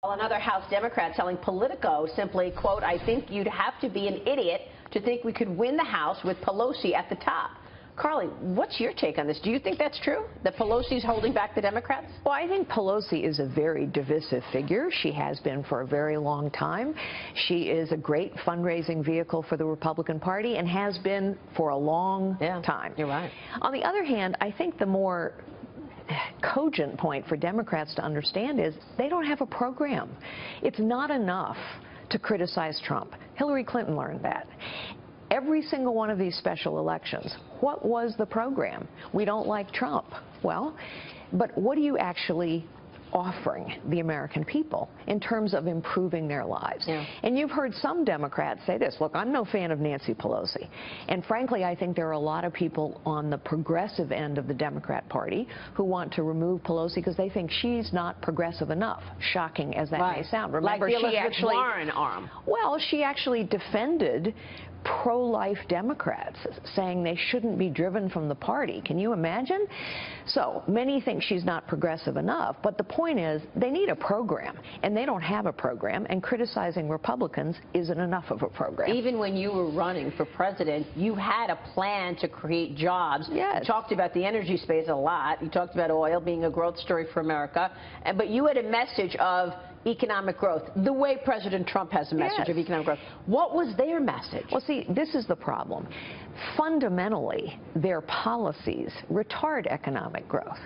Another House Democrat telling Politico simply, quote, "I think you'd have to be an idiot to think we could win the House with Pelosi at the top." Carly, what's your take on this? Do you think that's true, that Pelosi's holding back the Democrats? Well, I think Pelosi is a very divisive figure. She has been for a very long time. She is a great fundraising vehicle for the Republican Party and has been for a long time. You're right. On the other hand, I think the more cogent point for Democrats to understand is they don't have a program. It's not enough to criticize Trump. Hillary Clinton learned that. Every single one of these special elections, what was the program? We don't like Trump. Well, but what are you actually offering the American people in terms of improving their lives? And you've heard some Democrats say this, look, I'm no fan of Nancy Pelosi. And frankly, I think there are a lot of people on the progressive end of the Democrat Party who want to remove Pelosi because they think she's not progressive enough, shocking as that may sound. Remember, like the Elizabeth Warren arm. Well, she actually defended pro-life Democrats, saying they shouldn't be driven from the party. Can you imagine? So many think she's not progressive enough, but the point is they need a program, and they don't have a program, and criticizing Republicans isn't enough of a program. Even when you were running for president, you had a plan to create jobs. Yes. You talked about the energy space a lot. You talked about oil being a growth story for America, but you had a message of economic growth, the way President Trump has a message of economic growth. What was their message? Well, see, this is the problem. Fundamentally, their policies retard economic growth.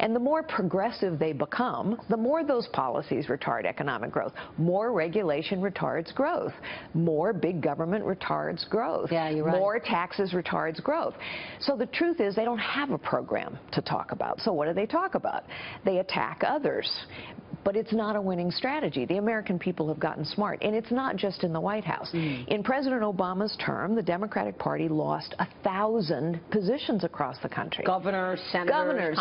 And the more progressive they become, the more those policies retard economic growth. More regulation retards growth. More big government retards growth. Yeah, you're right. More taxes retards growth. So the truth is they don't have a program to talk about. So what do they talk about? They attack others. But it's not a winning strategy. The American people have gotten smart. And it's not just in the White House. In President Obama's term, the Democratic Party lost 1,000 positions across the country. Governors, senators,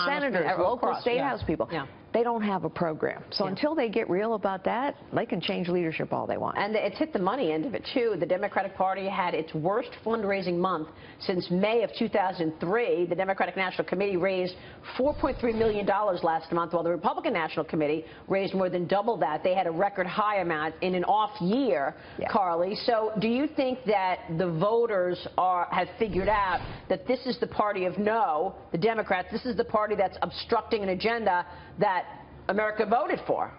local state house people. They don't have a program. So until they get real about that, they can change leadership all they want. And it's hit the money end of it, too. The Democratic Party had its worst fundraising month since May of 2003. The Democratic National Committee raised $4.3 million last month, while the Republican National Committee raised more than double that. They had a record high amount in an off year, Carly. So do you think that the voters have figured out that this is the party of no, the Democrats, this is the party that's obstructing an agenda that America voted for?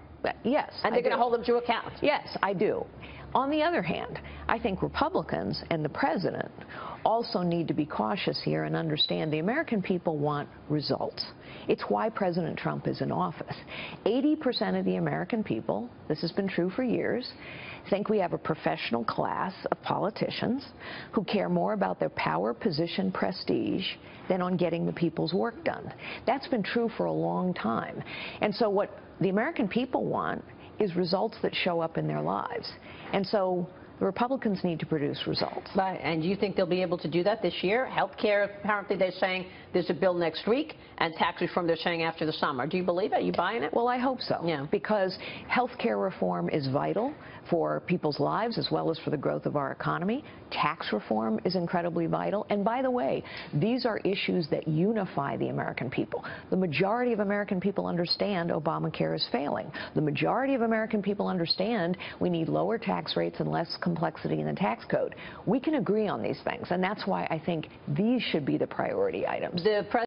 Yes. And they're going to hold them to account? Yes, I do. On the other hand, I think Republicans and the president also need to be cautious here and understand the American people want results. It's why President Trump is in office. 80% of the American people, this has been true for years, think we have a professional class of politicians who care more about their power, position, prestige than on getting the people's work done. That's been true for a long time. And so what the American people want is results that show up in their lives. And so the Republicans need to produce results. Right. And do you think they'll be able to do that this year? Health care, apparently they're saying there's a bill next week, and tax reform they're saying after the summer. Do you believe it? Are you buying it? Well, I hope so. Yeah. Because health care reform is vital for people's lives as well as for the growth of our economy. Tax reform is incredibly vital. And by the way, these are issues that unify the American people. The majority of American people understand Obamacare is failing. The majority of American people understand we need lower tax rates and less complexity in the tax code. We can agree on these things, and that's why I think these should be the priority items.